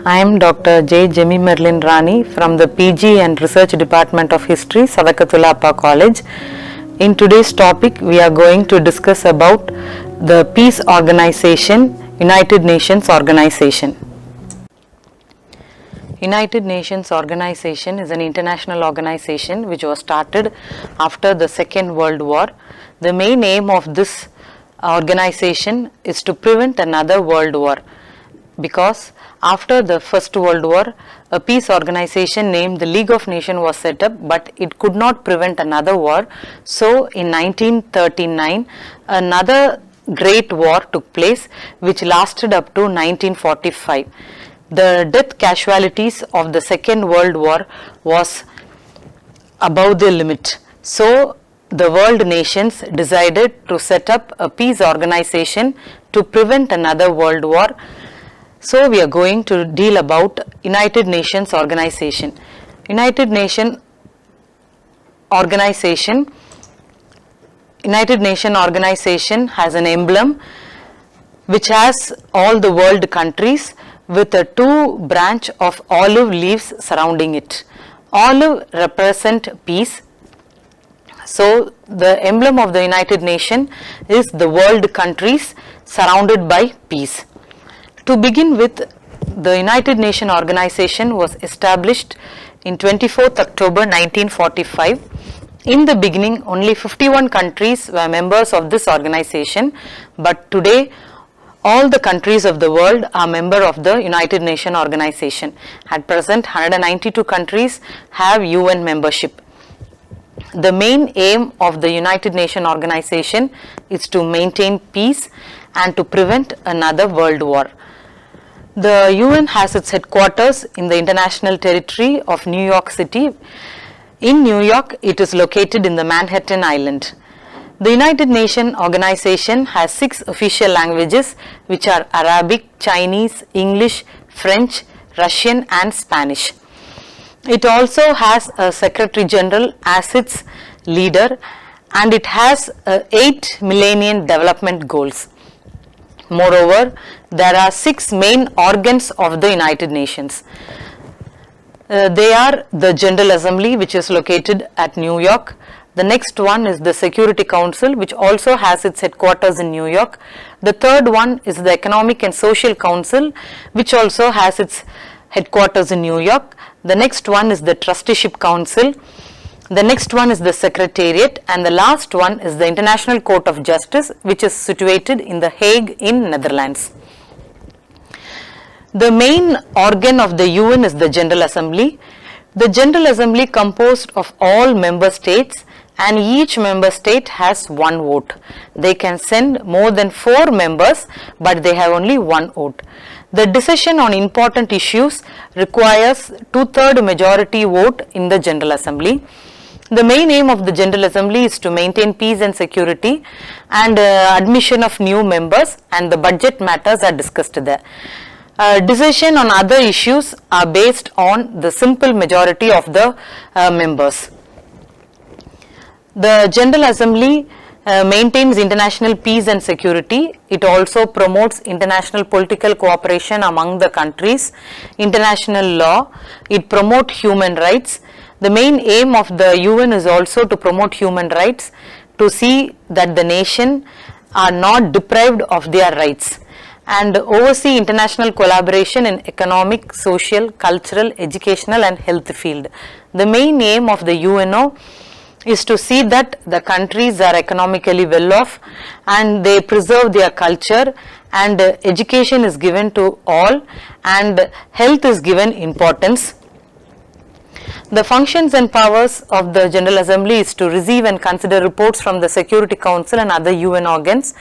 I am Dr. J. Jemi Merlin Rani from the PG and Research Department of History, Sadakatula Appa College. In today's topic, we are going to discuss about the peace organization, United Nations Organization. United Nations Organization is an international organization which was started after the Second World War. The main aim of this organization is to prevent another world war, because after the First World War, a peace organization named the League of Nations was set up, but it could not prevent another war. So in 1939, another great war took place which lasted up to 1945. The death casualties of the Second World War was above the limit. So the world nations decided to set up a peace organization to prevent another world war. So we are going to deal about United Nations Organization. United Nations Organization has an emblem which has all the world countries with a two branch of olive leaves surrounding it. Olive represent peace. So the emblem of the United Nations is the world countries surrounded by peace. To begin with, the United Nations Organization was established in 24th October 1945. In the beginning, only 51 countries were members of this organization, but today all the countries of the world are members of the United Nations Organization. At present, 192 countries have UN membership. The main aim of the United Nations Organization is to maintain peace and to prevent another world war. The UN has its headquarters in the international territory of New York City. In New York, it is located in the Manhattan Island. The United Nations Organization has 6 official languages, which are Arabic, Chinese, English, French, Russian and Spanish. It also has a Secretary General as its leader, and it has 8 Millennium Development Goals. Moreover, there are 6 main organs of the United Nations. They are the General Assembly, which is located at New York. The next one is the Security Council, which also has its headquarters in New York. The third one is the Economic and Social Council, which also has its headquarters in New York. The next one is the Trusteeship Council. The next one is the Secretariat, and the last one is the International Court of Justice, which is situated in The Hague in Netherlands. The main organ of the UN is the General Assembly. The General Assembly composed of all member states, and each member state has one vote. They can send more than 4 members, but they have only one vote. The decision on important issues requires 2/3 majority vote in the General Assembly. The main aim of the General Assembly is to maintain peace and security and admission of new members, and the budget matters are discussed there. Decision on other issues are based on the simple majority of the members. The General Assembly maintains international peace and security. It also promotes international political cooperation among the countries, international law. It promotes human rights. The main aim of the UN is also to promote human rights, to see that the nation are not deprived of their rights, and oversee international collaboration in economic, social, cultural, educational and health field. The main aim of the UNO is to see that the countries are economically well off and they preserve their culture, and education is given to all and health is given importance. The functions and powers of the General Assembly is to receive and consider reports from the Security Council and other UN organs,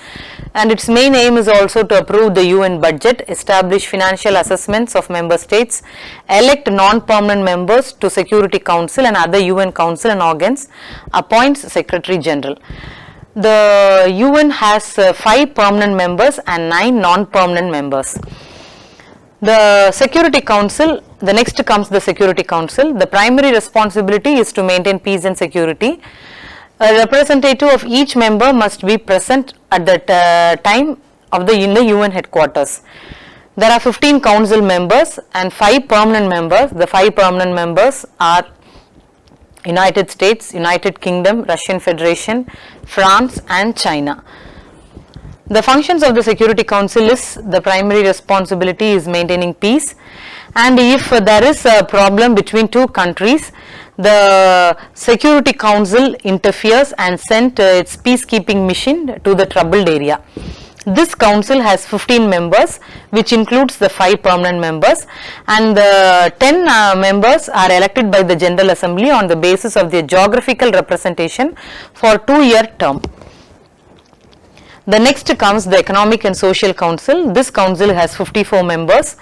and its main aim is also to approve the UN budget, establish financial assessments of member states, elect non-permanent members to Security Council and other UN council and organs, appoints Secretary General. The UN has 5 permanent members and 9 non-permanent members. The Security Council, the next comes the Security Council. The primary responsibility is to maintain peace and security. A representative of each member must be present at the time of in the UN headquarters. There are 15 council members and 5 permanent members. The 5 permanent members are United States, United Kingdom, Russian Federation, France and China. The functions of the Security Council is the primary responsibility is maintaining peace, and if there is a problem between two countries, the Security Council interferes and sends its peacekeeping mission to the troubled area. This council has 15 members, which includes the 5 permanent members, and the 10 members are elected by the General Assembly on the basis of their geographical representation for 2-year term. The next comes the Economic and Social Council. This council has 54 members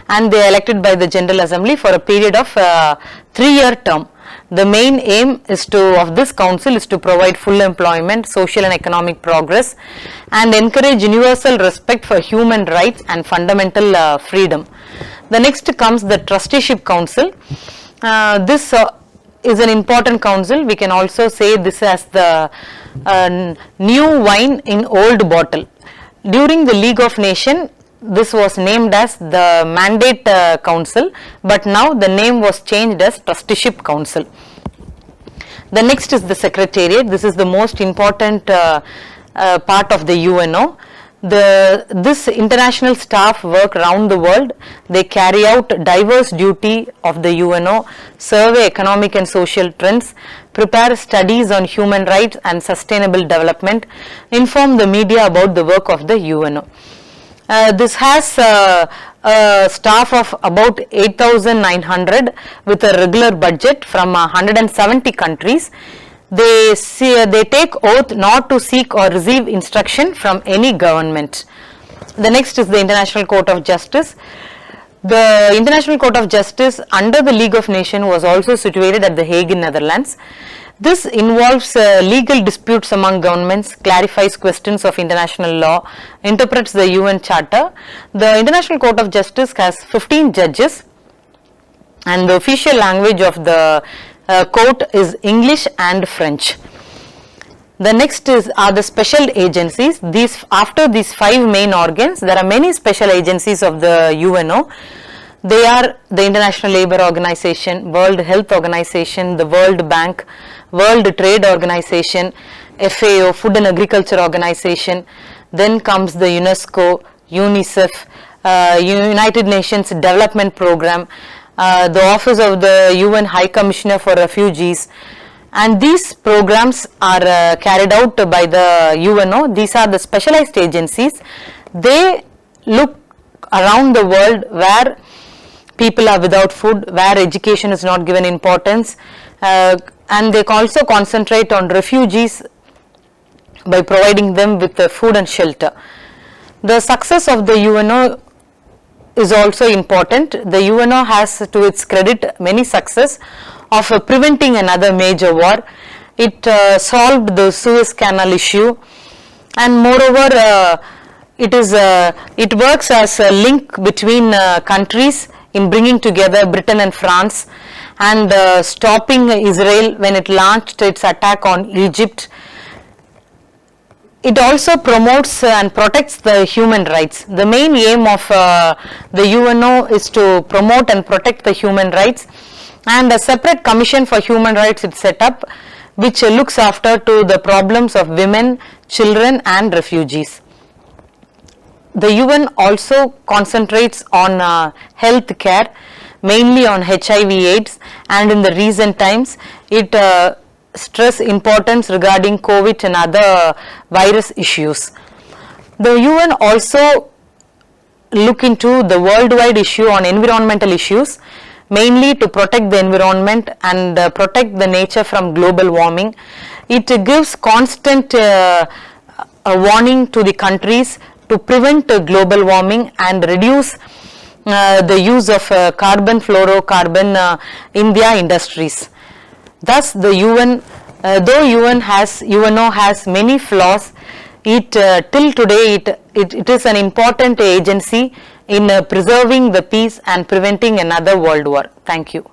and they are elected by the General Assembly for a period of 3-year term. The main aim of this council is to provide full employment, social and economic progress, and encourage universal respect for human rights and fundamental freedom. The next comes the Trusteeship Council. This is an important council. We can also say this as the new wine in old bottle. During the League of Nations, this was named as the Mandate Council, but now the name was changed as Trusteeship Council. The next is the Secretariat. This is the most important part of the UNO. This international staff work around the world. They carry out diverse duty of the UNO, survey economic and social trends, prepare studies on human rights and sustainable development, inform the media about the work of the UNO. This has a staff of about 8,900 with a regular budget from 170 countries. They take oath not to seek or receive instruction from any government. The next is the International Court of Justice. The International Court of Justice under the League of Nations was also situated at The Hague in Netherlands. This involves legal disputes among governments, clarifies questions of international law, interprets the UN Charter. The International Court of Justice has 15 judges and the official language of the court is English and French. The next are the special agencies. After these 5 main organs, there are many special agencies of the UNO. They are the International Labour Organization, World Health Organization, the World Bank, World Trade Organization, FAO, Food and Agriculture Organization. Then comes the UNESCO, UNICEF, United Nations Development Program, the Office of the UN High Commissioner for Refugees, and these programs are carried out by the UNO. These are the specialized agencies. They look around the world where people are without food, where education is not given importance, and they also concentrate on refugees by providing them with food and shelter. The success of the UNO is also important. The UNO has to its credit many success of preventing another major war. It solved the Suez Canal issue, and moreover it works as a link between countries in bringing together Britain and France and stopping Israel when it launched its attack on Egypt. It also promotes and protects the human rights. The main aim of the UNO is to promote and protect the human rights, and a separate commission for human rights is set up which looks after to the problems of women, children and refugees. The UN also concentrates on health care, mainly on HIV/AIDS, and in the recent times it stress importance regarding COVID and other virus issues. The UN also look into the worldwide issue on environmental issues, mainly to protect the environment and protect the nature from global warming. It gives constant warning to the countries to prevent global warming and reduce the use of carbon fluorocarbon in their industries. Thus the UN, though UNO has many flaws, till today it is an important agency in preserving the peace and preventing another world war. Thank you.